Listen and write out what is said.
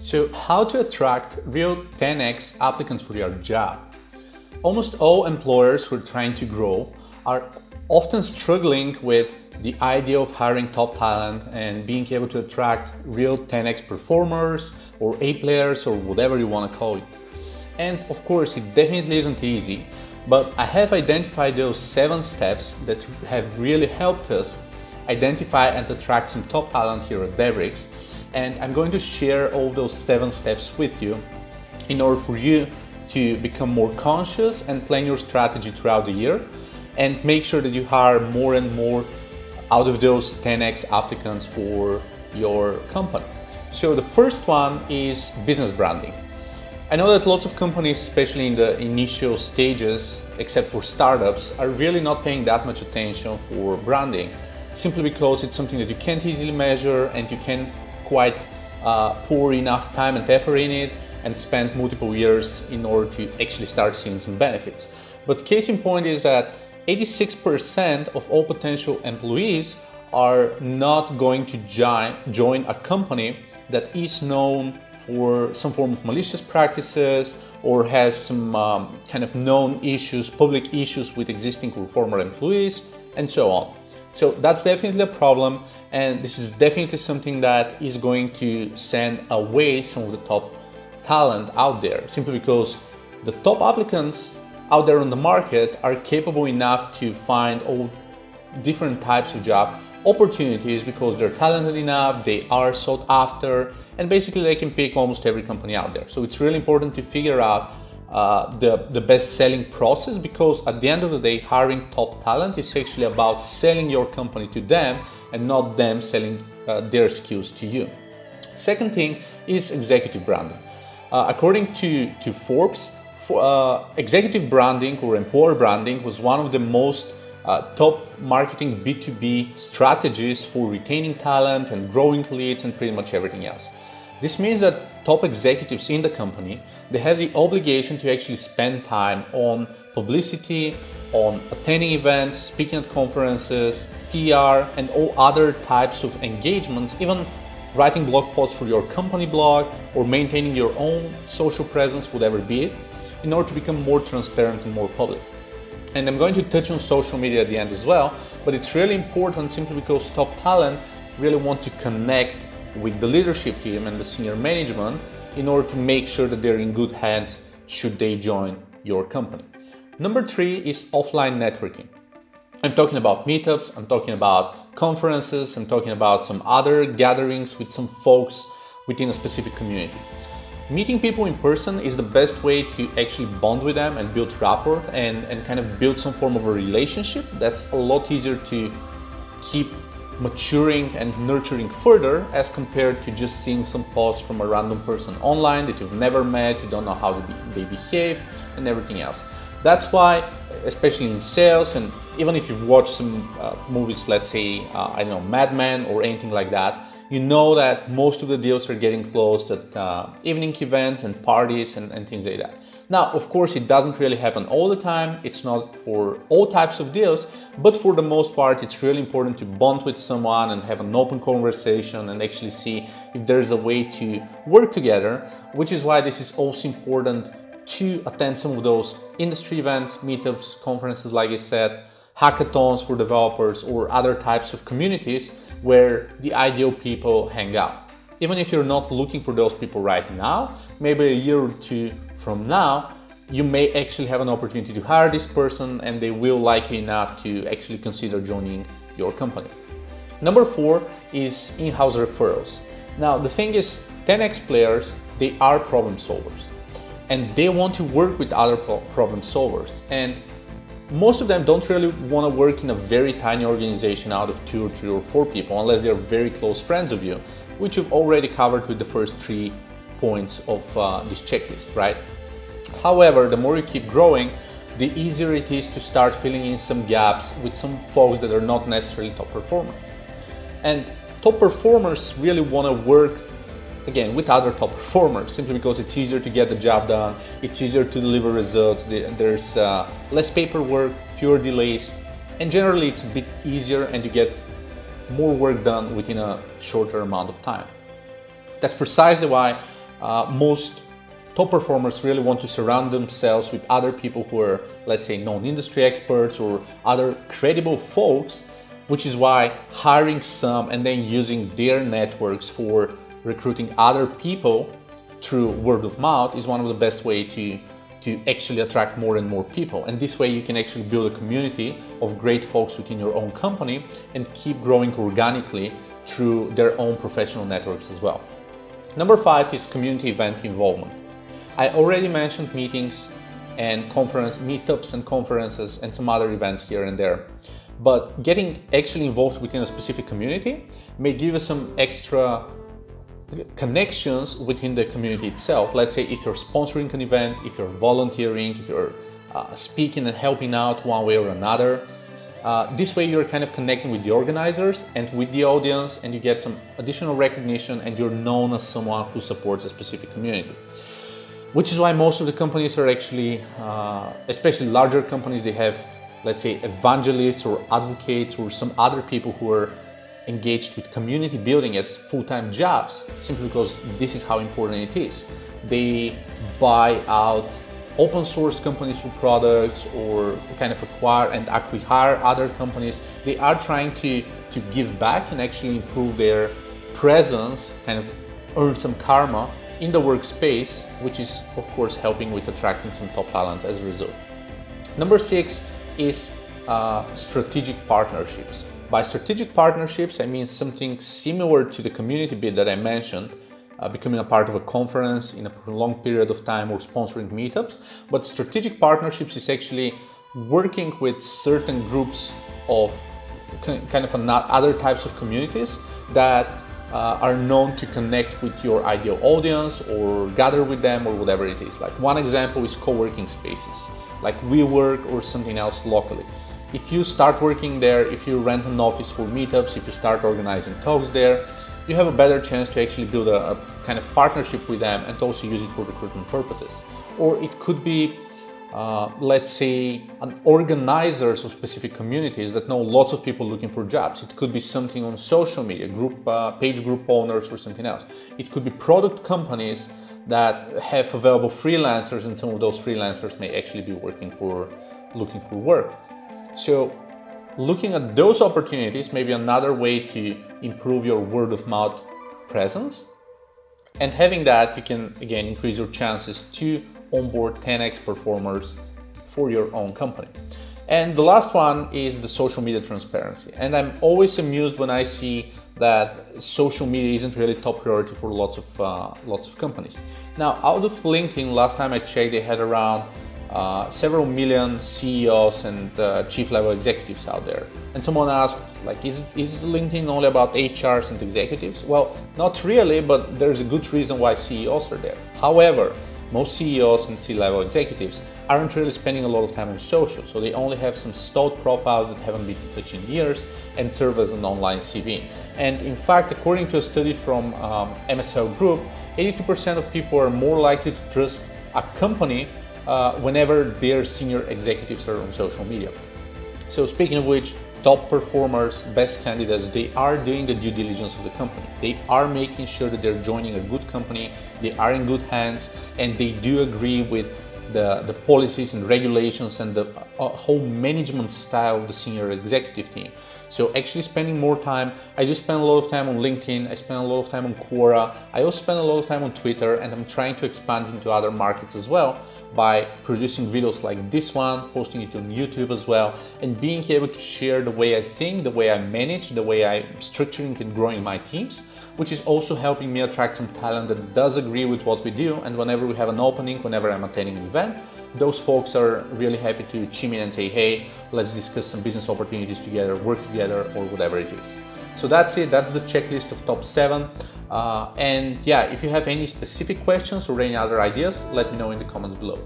So how to attract real 10x applicants for your job? Almost all employers who are trying to grow are often struggling with the idea of hiring top talent and being able to attract real 10x performers or A players or whatever you want to call it. And of course, it definitely isn't easy, but I have identified those 7 steps that have really helped us identify and attract some top talent here at Bevrix. And I'm going to share all those 7 steps with you in order for you to become more conscious and plan your strategy throughout the year and make sure that you hire more and more out of those 10x applicants for your company. So the first one is business branding. I know that lots of companies, especially in the initial stages, except for startups, are really not paying that much attention for branding, simply because it's something that you can't easily measure and you can't quite pour enough time and effort in it and spend multiple years in order to actually start seeing some benefits. But case in point is that 86% of all potential employees are not going to join a company that is known for some form of malicious practices or has some kind of known issues, public issues with existing or former employees, and so on. So that's definitely a problem, and this is definitely something that is going to send away some of the top talent out there, simply because the top applicants out there on the market are capable enough to find all different types of job opportunities because they're talented enough, they are sought after, and basically they can pick almost every company out there. So it's really important to figure out the best selling process, because at the end of the day, hiring top talent is actually about selling your company to them and not them selling their skills to you. Second thing is executive branding. According to Forbes, executive branding or employer branding was one of the most top marketing B2B strategies for retaining talent and growing leads and pretty much everything else. This means that top executives in the company, they have the obligation to actually spend time on publicity, on attending events, speaking at conferences, PR, and all other types of engagements, even writing blog posts for your company blog or maintaining your own social presence, whatever be it, in order to become more transparent and more public. And I'm going to touch on social media at the end as well, but it's really important simply because top talent really want to connect with the leadership team and the senior management in order to make sure that they're in good hands should they join your company. Number 3 is offline networking. I'm talking about meetups, I'm talking about conferences, I'm talking about some other gatherings with some folks within a specific community. Meeting people in person is the best way to actually bond with them and build rapport and kind of build some form of a relationship that's a lot easier to keep maturing and nurturing further as compared to just seeing some posts from a random person online that you've never met, you don't know how they behave and everything else. That's why, especially in sales, and even if you've watched some movies, let's say, I don't know, Mad Men or anything like that, you know that most of the deals are getting closed at evening events and parties and things like that. Now, of course, it doesn't really happen all the time. It's not for all types of deals, but for the most part, it's really important to bond with someone and have an open conversation and actually see if there's a way to work together, which is why this is also important to attend some of those industry events, meetups, conferences, like I said, hackathons for developers or other types of communities where the ideal people hang out. Even if you're not looking for those people right now, maybe a year or 2 from now, you may actually have an opportunity to hire this person and they will like you enough to actually consider joining your company. Number 4 is in-house referrals. Now, the thing is, 10x players, they are problem solvers and they want to work with other problem solvers. And most of them don't really want to work in a very tiny organization out of 2 or 3 or 4 people, unless they're very close friends of you, which you've already covered with the first 3 points of this checklist, right? However, the more you keep growing, the easier it is to start filling in some gaps with some folks that are not necessarily top performers. And top performers really want to work, again, with other top performers, simply because it's easier to get the job done, it's easier to deliver results, there's less paperwork, fewer delays, and generally it's a bit easier and you get more work done within a shorter amount of time. That's precisely why most top performers really want to surround themselves with other people who are, let's say, known industry experts or other credible folks, which is why hiring some and then using their networks for recruiting other people through word of mouth is one of the best ways to actually attract more and more people. And this way you can actually build a community of great folks within your own company and keep growing organically through their own professional networks as well. Number 5 is community event involvement. I already mentioned meetings and meetups and conferences and some other events here and there. But getting actually involved within a specific community may give you some extra connections within the community itself. Let's say if you're sponsoring an event, if you're volunteering, if you're speaking and helping out one way or another. This way you're kind of connecting with the organizers and with the audience, and you get some additional recognition and you're known as someone who supports a specific community. Which is why most of the companies are actually, especially larger companies, they have, let's say, evangelists or advocates or some other people who are engaged with community building as full-time jobs, simply because this is how important it is. They buy out open source companies for products or kind of acquire and actually hire other companies. They are trying to give back and actually improve their presence, kind of earn some karma in the workspace, which is of course helping with attracting some top talent as a result. Number 6 is strategic partnerships. By strategic partnerships, I mean something similar to the community bit that I mentioned, becoming a part of a conference in a prolonged period of time or sponsoring meetups. But strategic partnerships is actually working with certain groups of kind of other types of communities that are known to connect with your ideal audience or gather with them or whatever it is. Like one example is co-working spaces, like WeWork or something else locally. If you start working there, if you rent an office for meetups, if you start organizing talks there, you have a better chance to actually build a kind of partnership with them and also use it for recruitment purposes. Or it could be, let's say, an organizers of specific communities that know lots of people looking for jobs. It could be something on social media, page group owners or something else. It could be product companies that have available freelancers, and some of those freelancers may actually be looking for work. So looking at those opportunities may be another way to improve your word of mouth presence. And having that, you can again increase your chances to onboard 10x performers for your own company. And the last one is the social media transparency. And I'm always amused when I see that social media isn't really top priority for lots of companies. Now, out of LinkedIn, last time I checked, they had around several million CEOs and chief level executives out there. And someone asked, like, is LinkedIn only about HRs and executives? Well, not really, but there's a good reason why CEOs are there. However, most CEOs and C-level executives aren't really spending a lot of time on social, so they only have some stored profiles that haven't been touched in years and serve as an online CV. And in fact, according to a study from MSL Group, 82% of people are more likely to trust a company whenever their senior executives are on social media. So speaking of which, top performers, best candidates, they are doing the due diligence of the company. They are making sure that they're joining a good company, they are in good hands, and they do agree with the policies and regulations and the whole management style of the senior executive team. So actually spending more time, I do spend a lot of time on LinkedIn, I spend a lot of time on Quora, I also spend a lot of time on Twitter, and I'm trying to expand into other markets as well by producing videos like this one, posting it on YouTube as well, and being able to share the way I think, the way I manage, the way I'm structuring and growing my teams, which is also helping me attract some talent that does agree with what we do. And whenever we have an opening, whenever I'm attending an event, those folks are really happy to chime in and say, hey, let's discuss some business opportunities together, work together, or whatever it is. So that's it, that's the checklist of top 7. And yeah, if you have any specific questions or any other ideas, let me know in the comments below.